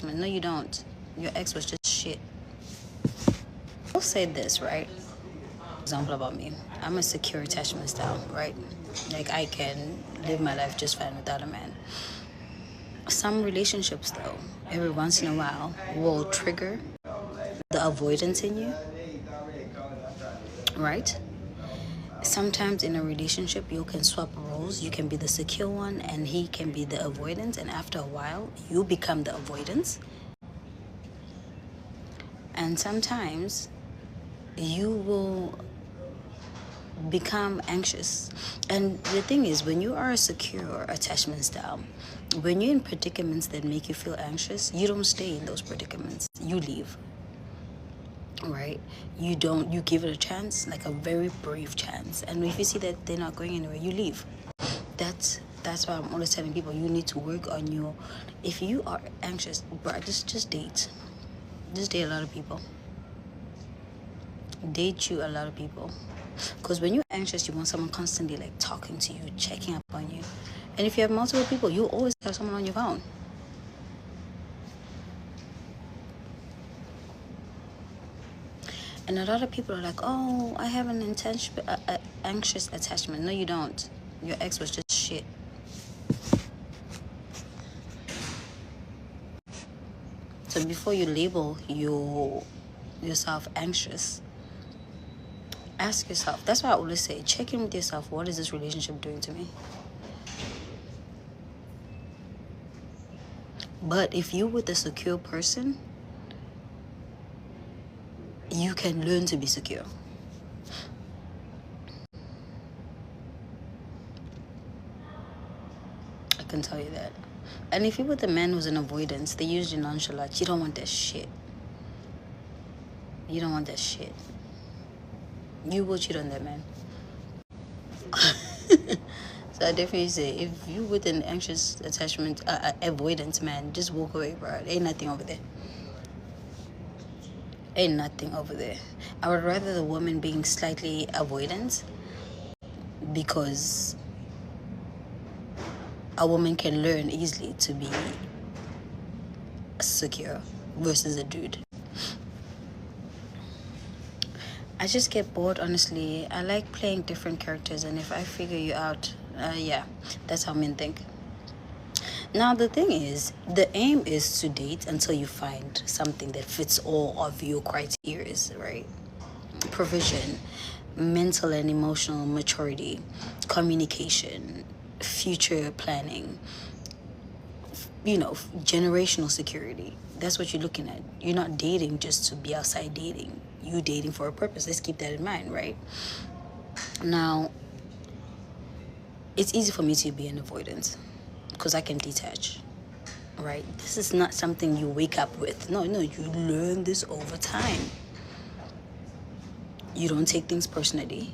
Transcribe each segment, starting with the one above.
No, you don't. Your ex was just shit. I'll say this, right? Example about me. I'm a secure attachment style, right? Like I can live my life just fine without a man. Some relationships, though, every once in a while, will trigger the avoidance in you, right? Sometimes in a relationship, you can swap roles. You can be the secure one, and he can be the avoidance. And after a while, you become the avoidance. And sometimes you will become anxious. And the thing is, when you are a secure attachment style, when you're in predicaments that make you feel anxious, you don't stay in those predicaments. You leave. Right? You don't, you give it a chance, like a very brave chance. And if you see that they're not going anywhere, you leave. That's why I'm always telling people, you need to work on your, if you are anxious, bro, just date. Just date a lot of people. Date you a lot of people. Because when you're anxious, you want someone constantly like talking to you, checking up on you. And if you have multiple people, you always have someone on your phone. And a lot of people are like, oh, I have an anxious attachment. No, you don't. Your ex was just shit. So before you label yourself anxious, ask yourself. That's why I always say, check in with yourself. What is this relationship doing to me? But if you're with a secure person, you can learn to be secure. I can tell you that. And if you're with a man who's in avoidance, they usually nonchalant. You don't want that shit. You don't want that shit. You will cheat on that man. So I definitely say, if you with an anxious attachment, avoidance man, just walk away, bro. Ain't nothing over there. Ain't nothing over there. I would rather the woman being slightly avoidant, because a woman can learn easily to be secure versus a dude. I just get bored, honestly. I like playing different characters, and if I figure you out, yeah, that's how men think. Now, the thing is, the aim is to date until you find something that fits all of your criteria, right? Provision, mental and emotional maturity, communication, future planning, generational security. That's what you're looking at. You're not dating just to be outside dating. You're dating for a purpose. Let's keep that in mind, right? Now, it's easy for me to be an avoidance because I can detach, right? This is not something you wake up with. No, you learn this over time. You don't take things personally,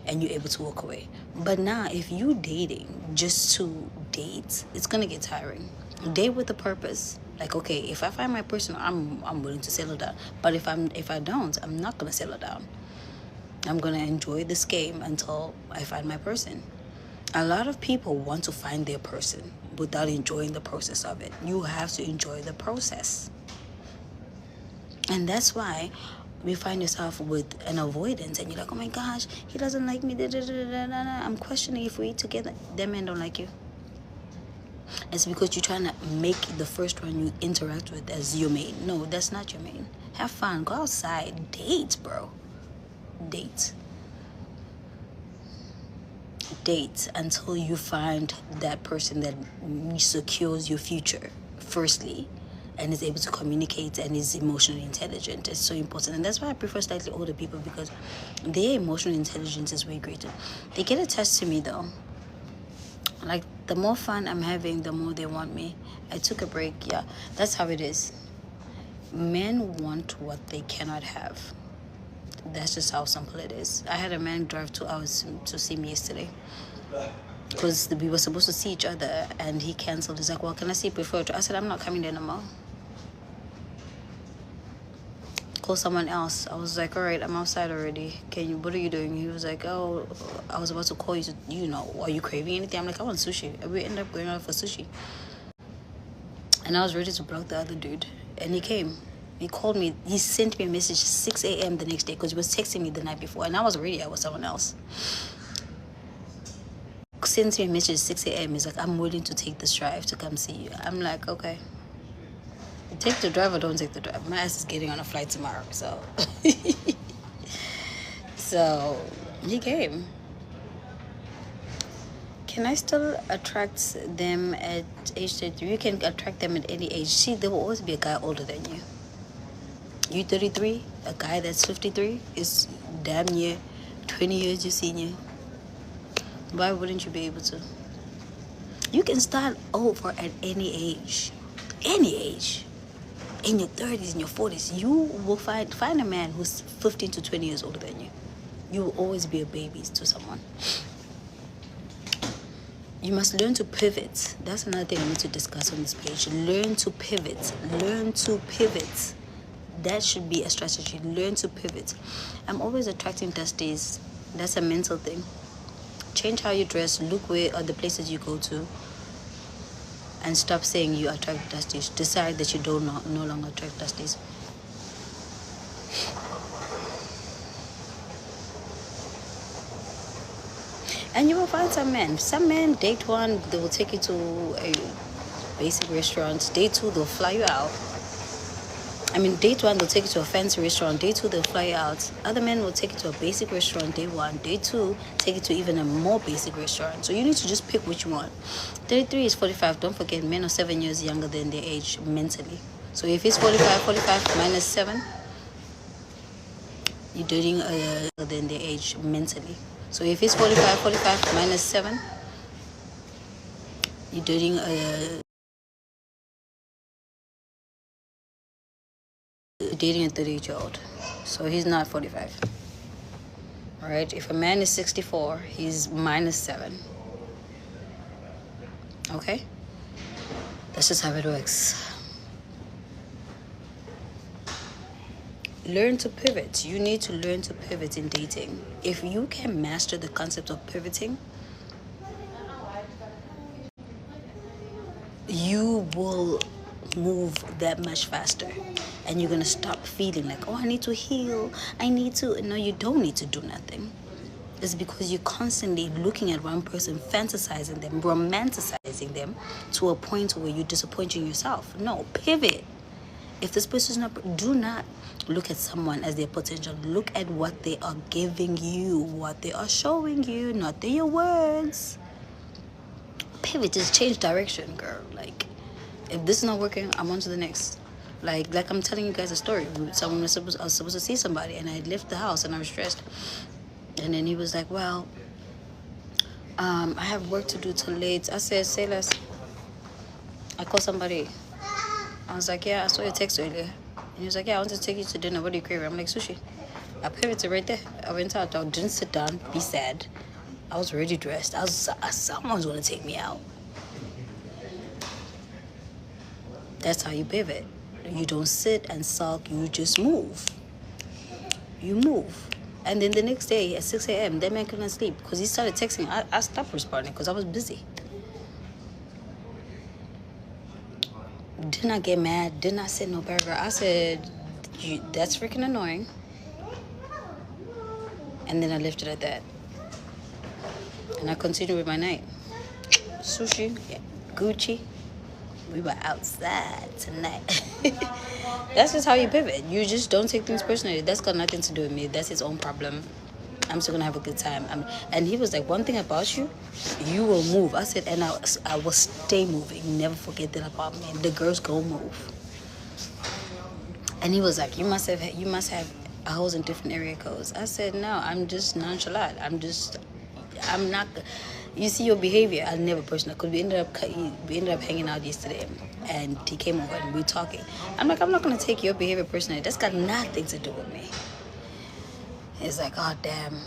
and you're able to walk away. But now, if you dating just to date, it's gonna get tiring. Date with a purpose. Like, okay, if I find my person, I'm willing to settle down. But if I don't, I'm not gonna settle down. I'm gonna enjoy this game until I find my person. A lot of people want to find their person without enjoying the process of it. You have to enjoy the process. And that's why you find yourself with an avoidance and you're like, oh my gosh, he doesn't like me. I'm questioning if we together. That man don't like you. It's because you're trying to make the first one you interact with as your main. No, that's not your main. Have fun. Go outside. Date, bro. Date. Date until you find that person that secures your future, firstly, and is able to communicate and is emotionally intelligent. It's so important. And that's why I prefer slightly older people, because their emotional intelligence is way greater. They get attached to me, though. Like, the more fun I'm having, the more they want me. I took a break. Yeah, that's how it is. Men want what they cannot have. That's just how simple it is. I had a man drive 2 hours to see me yesterday because we were supposed to see each other, and he canceled. He's like, well, can I see before? I said, I'm not coming there no more. Call someone else. I was like, all right, I'm outside already. What are you doing? He was like, oh, I was about to call you to, are you craving anything? I'm like, I want sushi. And we ended up going out for sushi. And I was ready to block the other dude. And he came. He called me. He sent me a message 6 a.m. the next day because he was texting me the night before. And I was already out with someone else. Sends me a message 6 a.m. He's like, I'm willing to take this drive to come see you. I'm like, okay. Take the drive or don't take the drive. My ass is getting on a flight tomorrow. So, so he came. Can I still attract them at age 33? You can attract them at any age. See, there will always be a guy older than you. You 33, a guy that's 53 is damn near 20 years your senior. Why wouldn't you be able to? You can start over at any age. Any age. In your 30s, in your 40s, you will find a man who's 15 to 20 years older than you. You will always be a baby to someone. You must learn to pivot. That's another thing I need to discuss on this page. Learn to pivot. Learn to pivot. That should be a strategy. Learn to pivot. I'm always attracting dusties. That's a mental thing. Change how you dress. Look where are the places you go to. And stop saying you attract dusties. Decide that you no longer attract dusties. And you will find some men. Some men, date one, they will take you to a basic restaurant. Date two, they'll fly you out. I mean, date one, they'll take you to a fancy restaurant. Date two, they'll fly you out. Other men will take you to a basic restaurant day one. Day two, take you to even a more basic restaurant. So you need to just pick which you want. 33 is 45. Don't forget, men are 7 years younger than their age mentally. So if it's 45 minus 7, you're dating than their age mentally. So if it's 45 minus 7, you're dating a 38-year-old. So he's not 45. All right. If a man is 64, he's minus 7. Okay. That's just how it works. Learn to pivot. You need to learn to pivot in dating. If you can master the concept of pivoting, you will move that much faster. And you're going to stop feeling like, oh, I need to heal. I need to. No, you don't need to do nothing. It's because you're constantly looking at one person, fantasizing them, romanticizing them to a point where you're disappointing yourself. No, pivot. If this person is not, do not look at someone as their potential. Look at what they are giving you, what they are showing you, not their words. Pivot, just change direction, girl. Like, if this is not working, I'm on to the next. Like I'm telling you guys a story. Someone was supposed to see somebody, and I left the house, and I was stressed. And then he was like, well, I have work to do till late. I said, say less. I called somebody. I was like, yeah, I saw your text earlier. And he was like, yeah, I want to take you to dinner. What do you crave? I'm like, sushi. I pivoted right there. I went out. I didn't sit down, be sad. I was already dressed. Someone's going to take me out. That's how you pivot. You don't sit and sulk. You just move. You move. And then the next day at 6 a.m., that man couldn't sleep because he started texting. I stopped responding because I was busy. Did not get mad. Did not say no paragraph. I said, that's freaking annoying. And then I left it at that. And I continued with my night. Sushi, yeah, Gucci. We were outside tonight. That's just how you pivot. You just don't take things personally. That's got nothing to do with me. That's his own problem. I'm still going to have a good time. And he was like, one thing about you, you will move. I said, and I will stay moving. Never forget that about me. The girls go move. And he was like, you must have hoes in different area codes. I said, no, I'm just nonchalant. I'm not. You see your behavior. I never personal because we ended up hanging out yesterday, and he came over and we were talking. I'm like, I'm not gonna take your behavior personally. That's got nothing to do with me. It's like, oh damn,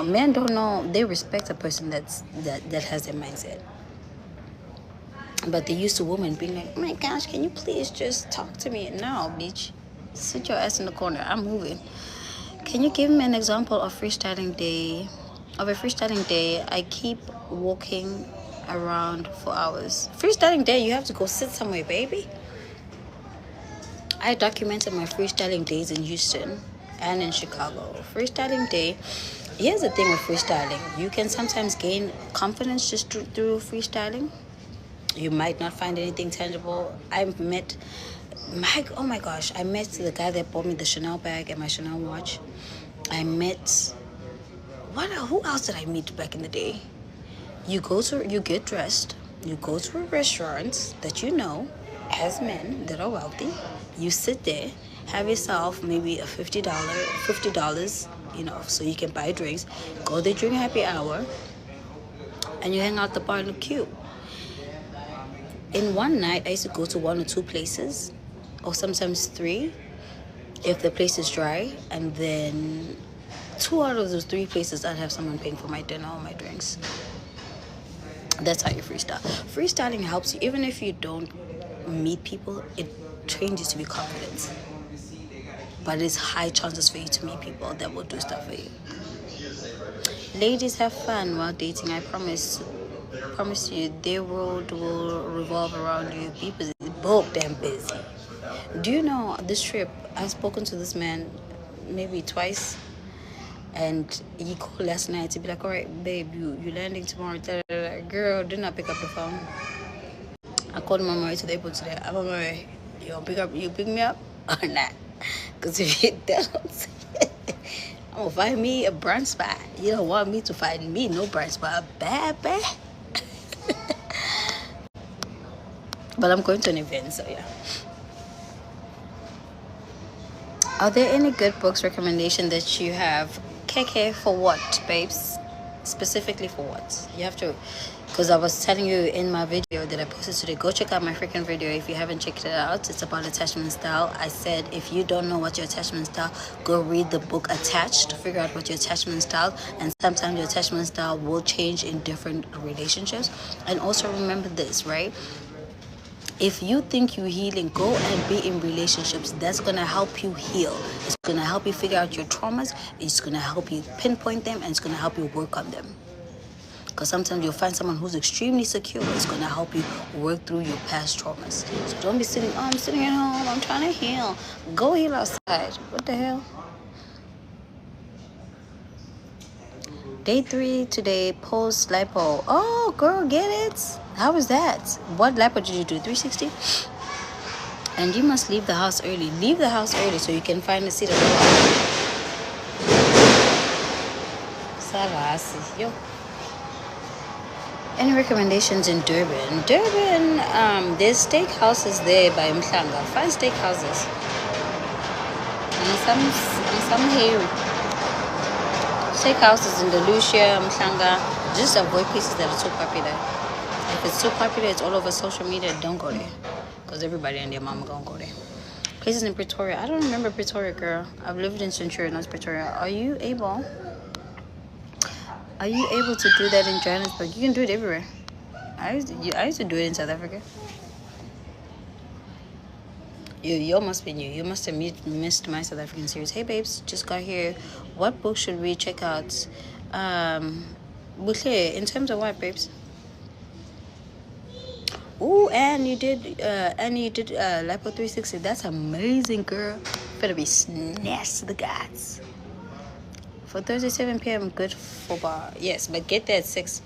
men don't know. They respect a person that has their mindset, but they used to women being like, oh my gosh, can you please just talk to me? No, bitch, sit your ass in the corner. I'm moving. Can you give me an example of freestyling day? Of a freestyling day, I keep walking around for hours. Freestyling day, you have to go sit somewhere, baby. I documented my freestyling days in Houston and in Chicago. Freestyling day. Here's the thing with freestyling. You can sometimes gain confidence just through freestyling. You might not find anything tangible. Oh my gosh, I met the guy that bought me the Chanel bag and my Chanel watch. I met, who else did I meet back in the day? You get dressed, you go to a restaurant that you know has men that are wealthy. You sit there, have yourself maybe a $50, so you can buy drinks. Go there during happy hour, and you hang out the bar in the queue. In one night, I used to go to 1 or 2 places, or sometimes 3, if the place is dry. And then 2 out of those 3 places, I'd have someone paying for my dinner or my drinks. That's how you freestyle. Freestyling helps you, even if you don't meet people, it trains you to be confident. But it's high chances for you to meet people that will do stuff for you. Ladies, have fun while dating. I promise you, their world will revolve around you. Be busy, both damn busy. Do you know this trip? I've spoken to this man maybe twice, and he called last night to be like, "All right, babe, you landing tomorrow?" Girl, did not pick up the phone. I called him on my way to the airport today. I'm on my way. You pick me up or not? Because if you don't, I'm gonna find me a brand spot. You don't want me to find me no brand spot, bad. But I'm going to an event, so yeah. Are there any good books recommendation that you have? KK, for what, babes? Specifically for what? You have to, because I was telling you in my video that I posted today, go check out my freaking video if you haven't checked it out. It's about attachment style. I said if you don't know what your attachment style, go read the book Attached to figure out what your attachment style, and sometimes your attachment style will change in different relationships. And also remember this, right? If you think you're healing, go and be in relationships. That's going to help you heal. It's going to help you figure out your traumas. It's going to help you pinpoint them, and it's going to help you work on them. Because sometimes you'll find someone who's extremely secure. It's going to help you work through your past traumas. So don't be sitting, I'm sitting at home, I'm trying to heal. Go heal outside. What the hell? Day 3 today, post lipo. Oh, girl, get it? How was that? What lipo did you do? 360? And you must leave the house early. Leave the house early so you can find a seat at the bar. Sarasi, yo. Any recommendations in Durban? Durban, there's steakhouses there by Mhlanga. Find steakhouses. And some here. Steakhouses in the Lucia, Mhlanga. Just avoid places that are too popular. If it's too popular, it's all over social media, don't go there. Because everybody and their mama gonna go there. Places in Pretoria. I don't remember Pretoria, girl. I've lived in Centurion, not Pretoria. Are you able to do that in Johannesburg? You can do it everywhere. I used to do it in South Africa. You must be new. You must have missed my South African series. Hey babes, just got here. What book should we check out? In terms of what, babes? Ooh, and you did Lipo 360. That's amazing, girl. Better be snatched to the gods. For Thursday 7 p.m. good for bar. Yes, but get there at 6.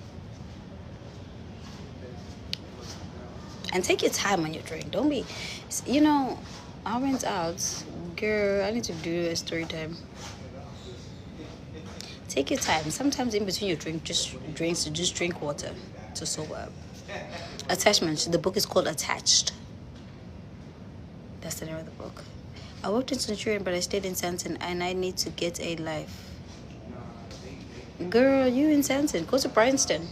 And take your time on your drink. Don't be, I went out. Girl, I need to do a story time. Take your time. Sometimes in between your just drink water to sober up. Attachment. The book is called Attached. That's the name of the book. I worked in Centurion, but I stayed in Sandton, and I need to get a life. Girl, you in Sandton. Go to Bryanston.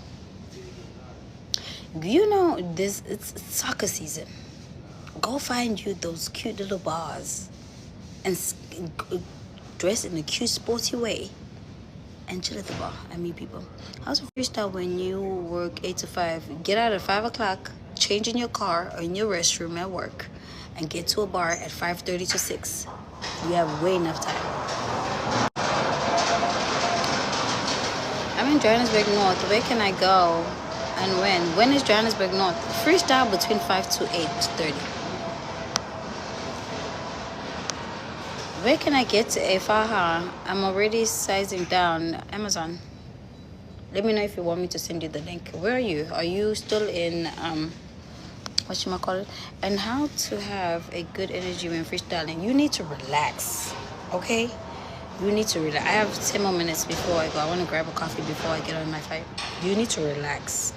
It's soccer season. Go find you those cute little bars and dress in a cute sporty way and chill at the bar and meet people. How's a freestyle when you work 8 to 5? Get out at 5 o'clock, change in your car or in your restroom at work, and get to a bar at 5:30 to 6. You have way enough time. I'm in Johannesburg North. Where can I go and when? When is Johannesburg North? Freestyle between 5 to 8:30. Where can I get a faja? I'm already sizing down. Amazon. Let me know if you want me to send you the link. Where are you? Are you still in whatchamacallit? And how to have a good energy when freestyling. You need to relax. Okay? You need to relax. I have 10 more minutes before I go. I want to grab a coffee before I get on my fight. You need to relax.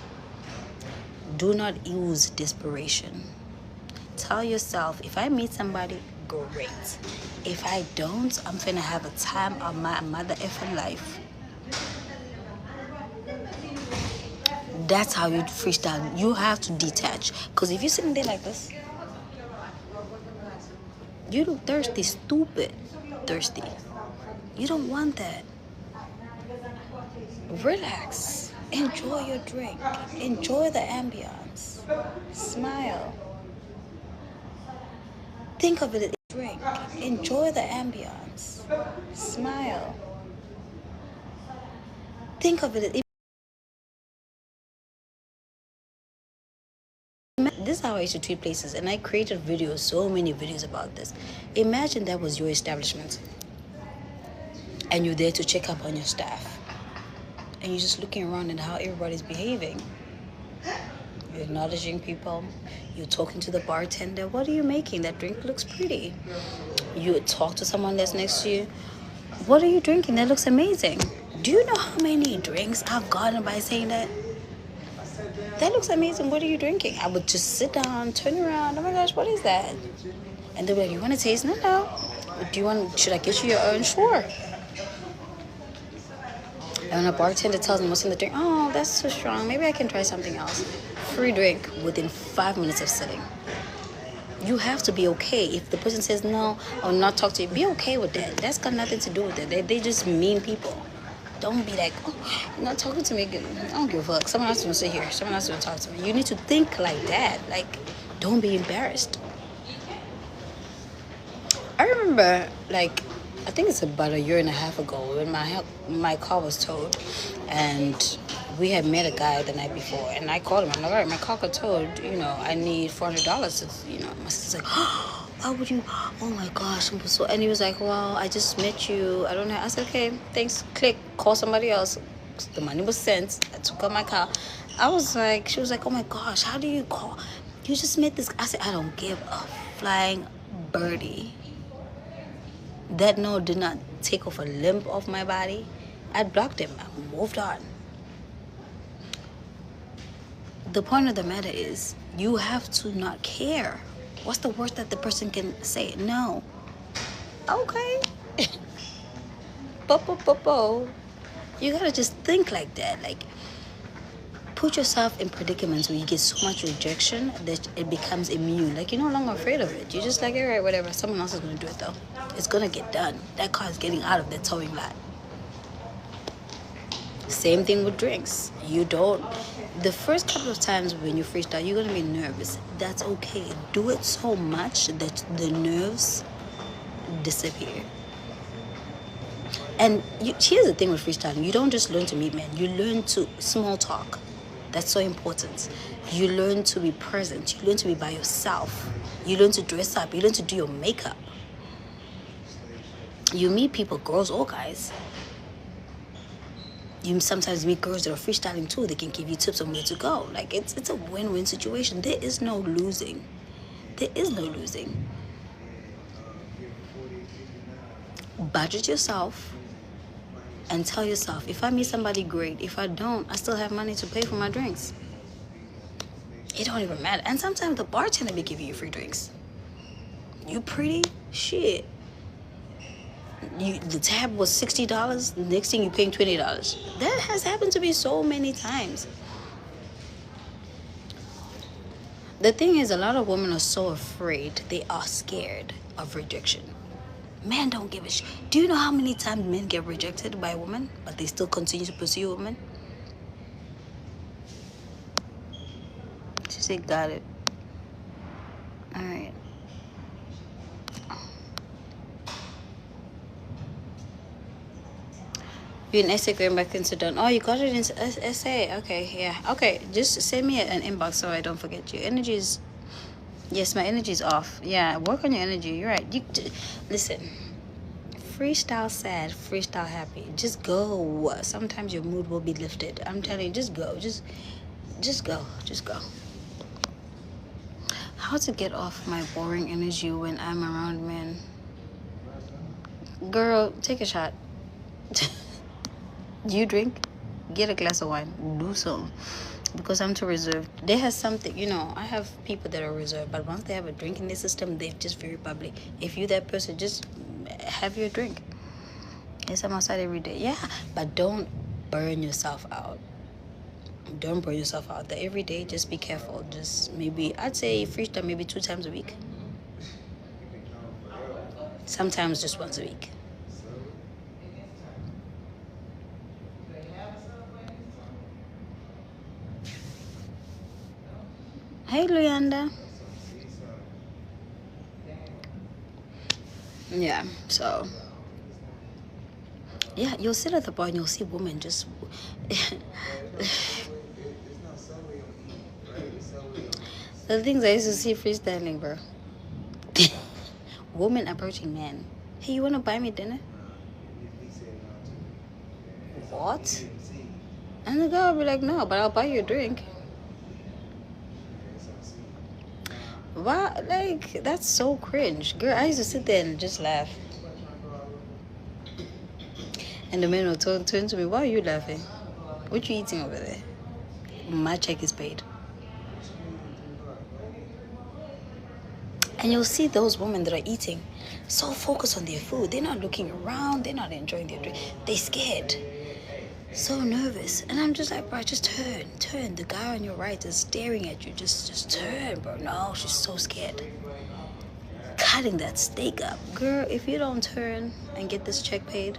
Do not use desperation. Tell yourself, if I meet somebody, great. If I don't, I'm finna have a time of my mother effing life. That's how you freestyle. You have to detach. Because if you're sitting there like this, you look thirsty, stupid thirsty. You don't want that. Relax. Enjoy your drink. Enjoy the ambiance. Smile. Think of it as a drink. Enjoy the ambiance. Smile. Think of it as this is how I used to treat places, and I created videos, so many videos about this. Imagine that was your establishment, and you're there to check up on your staff, and you're just looking around and how everybody's behaving. You're acknowledging people. You're talking to the bartender. What are you making? That drink looks pretty. You talk to someone that's next to you. What are you drinking? That looks amazing. Do you know how many drinks I've gotten by saying that? That looks amazing. What are you drinking? I would just sit down, turn around. Oh my gosh, what is that? And they'll be like, you want to taste? No. Do you want? Should I get you your own? Sure. And when a bartender tells me what's in the drink, oh, that's too strong. Maybe I can try something else. Free drink within 5 minutes of sitting. You have to be okay. If the person says no or not talk to you, be okay with that. That's got nothing to do with it. They just mean people. Don't be like, oh, you're not talking to me. I don't give a fuck. Someone else is going to sit here. Someone else is going to talk to me. You need to think like that. Like, don't be embarrassed. I remember, like, I think it's about a year and a half ago when my car was towed, and we had met a guy the night before, and I called him. I'm like, all right, my car got towed. I need $400. My sister's like, oh, why would you? Oh my gosh, I'm so. And he was like, well, I just met you. I don't know. I said, okay, thanks. Click, call somebody else. The money was sent. I took out my car. She was like, oh my gosh, how do you call? You just met this. I said, I don't give a flying birdie. That no did not take off a limb off my body. I blocked him. I moved on. The point of the matter is, you have to not care. What's the worst that the person can say? No. Okay. You gotta just think like that. Like, put yourself in predicaments where you get so much rejection that it becomes immune. Like, you're no longer afraid of it. You're just like, all right, whatever. Someone else is gonna do it though. It's gonna get done. That car is getting out of the towing lot. Same thing with drinks. The first couple of times when you freestyle, you're gonna be nervous. That's okay. Do it so much that the nerves disappear. And here's the thing with freestyling. You don't just learn to meet men. You learn to small talk. That's so important. You learn to be present. You learn to be by yourself. You learn to dress up. You learn to do your makeup. You meet people, girls or guys. You sometimes meet girls that are freestyling too. They can give you tips on where to go. Like, it's a win-win situation. There is no losing. There is no losing. Budget yourself and tell yourself, if I meet somebody, great. If I don't, I still have money to pay for my drinks. It don't even matter. And sometimes the bartender be giving you free drinks. You pretty? Shit. The tab was $60. The next thing you're paying $20. That has happened to me so many times. The thing is, a lot of women are so afraid. They are scared of rejection. Men don't give a shit. Do you know how many times men get rejected by a woman, but they still continue to pursue a woman? She said, got it. All right. You're in Instagram by Consider. Oh, you got it in essay. Okay, yeah. Okay, just send me an inbox so I don't forget you. Energy is... Yes, my energy is off. Yeah, work on your energy. You're right. Listen, freestyle sad, freestyle happy. Just go. Sometimes your mood will be lifted. I'm telling you, just go. Just go. Just go. How to get off my boring energy when I'm around men? Girl, take a shot. You drink? Get a glass of wine. Do something. Because I'm too reserved. They have something, I have people that are reserved, but once they have a drink in their system, they're just very bubbly. If you that person, just have your drink. Yes, I'm outside every day. Yeah, but don't burn yourself out. Don't burn yourself out there every day. Just be careful. Just maybe, I'd say freestyle maybe 2 times a week. Sometimes just once a week. Hey, Luyanda. Yeah, so yeah, you'll sit at the bar and you'll see women just the things I used to see freestyling, bro. Women approaching men. Hey, you wanna buy me dinner? What? And the girl will be like, no, but I'll buy you a drink. Why? Like, that's so cringe. Girl, I used to sit there and just laugh. And the men will turn to me, why are you laughing? What you eating over there? My check is paid. And you'll see those women that are eating so focused on their food. They're not looking around. They're not enjoying their drink. They're scared. So nervous. And I'm just like, bro, just turn. The guy on your right is staring at you. Just turn, bro. No, she's so scared. Cutting that steak up. Girl, if you don't turn and get this check paid,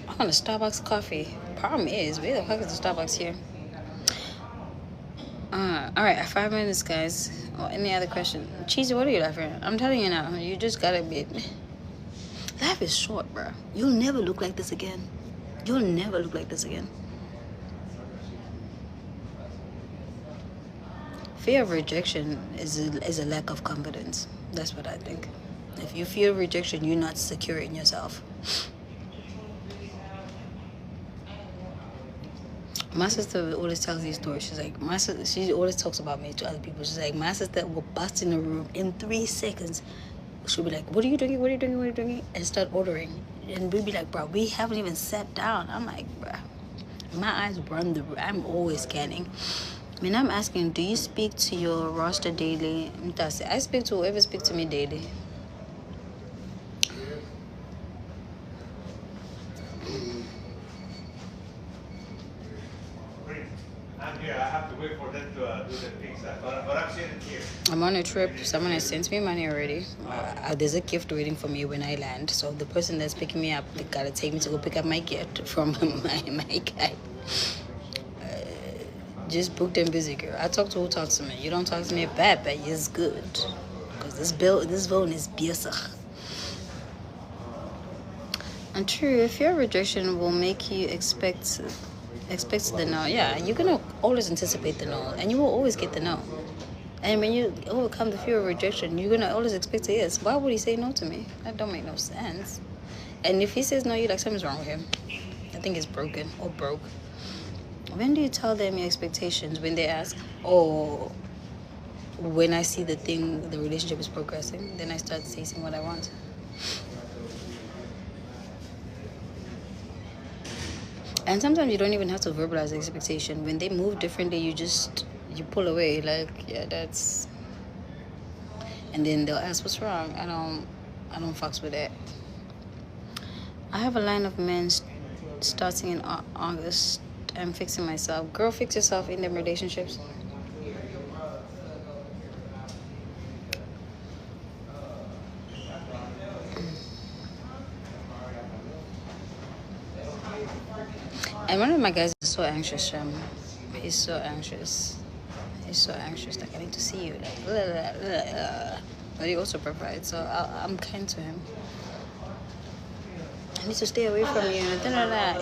I want a Starbucks coffee. Problem is, where the fuck is the Starbucks here? All right, 5 minutes, guys. Or any other question? Cheesy, what are you laughing at? I'm telling you now, you just gotta be. Life is short, bro. You'll never look like this again. You'll never look like this again. Fear of rejection is a lack of confidence. That's what I think. If you fear rejection, you're not secure in yourself. My sister always tells these stories. She's like, she always talks about me to other people. She's like, my sister will bust in the room in 3 seconds. She'll be like, what are you doing? What are you doing? What are you doing? And start ordering. And we'll be like, bro, we haven't even sat down. I'm like, bro, my eyes run the room. I'm always scanning. I mean, I'm asking, do you speak to your roster daily? I speak to whoever speaks to me daily. I'm here. I have to wait for them to do the pizza. But I'm sitting here. I'm on a trip. Someone has sent me money already. There's a gift waiting for me when I land. So the person that's picking me up, they gotta take me to go pick up my gift from my guy. Just booked and busy, girl. I talk to who talks to me. You don't talk to me bad, but it's good. Because this phone is biasach. And true, if your rejection will make you expect the no, yeah, you're gonna always anticipate the no, and you will always get the no. And when you overcome the fear of rejection, you're gonna always expect a yes. Why would he say no to me? That don't make no sense. And if he says no, you're like, something's wrong with him. I think it's broken or broke. When do you tell them your expectations? When they ask, or when I see the relationship is progressing, then I start chasing what I want. And sometimes you don't even have to verbalize the expectation. When they move differently, you pull away. Like, yeah, that's. And then they'll ask, what's wrong? I don't fucks with that. I have a line of men starting in August. I'm fixing myself. Girl, fix yourself in them relationships. And one of my guys is so anxious, he's so anxious. Like, I need to see you. Like, blah, blah, blah, blah. But he also provides, so I'm kind to him. I need to stay away from you.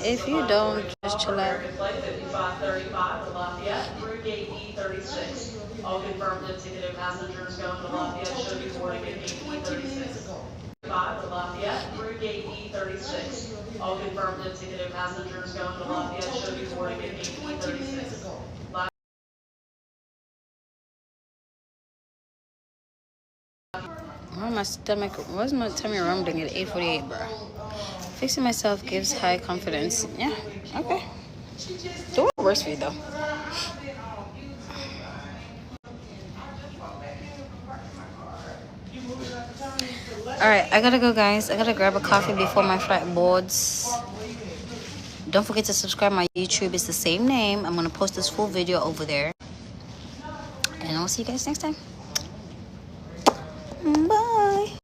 If you don't, just chill out. Flight 5535 to Lafayette through gate E36. All confirmed and ticketed passengers going to Lafayette should be boarding at gate E36. 5 to Lafayette through gate E36. All confirmed and ticketed passengers going to Lafayette should be boarding at gate E36. Why's my tummy rumbling at 8:48, bro? Fixing myself gives high confidence. Yeah, okay. Do what works for you, though. Alright, I gotta go, guys. I gotta grab a coffee before my flight boards. Don't forget to subscribe my YouTube. It's the same name. I'm gonna post this full video over there. And I'll see you guys next time. Bye.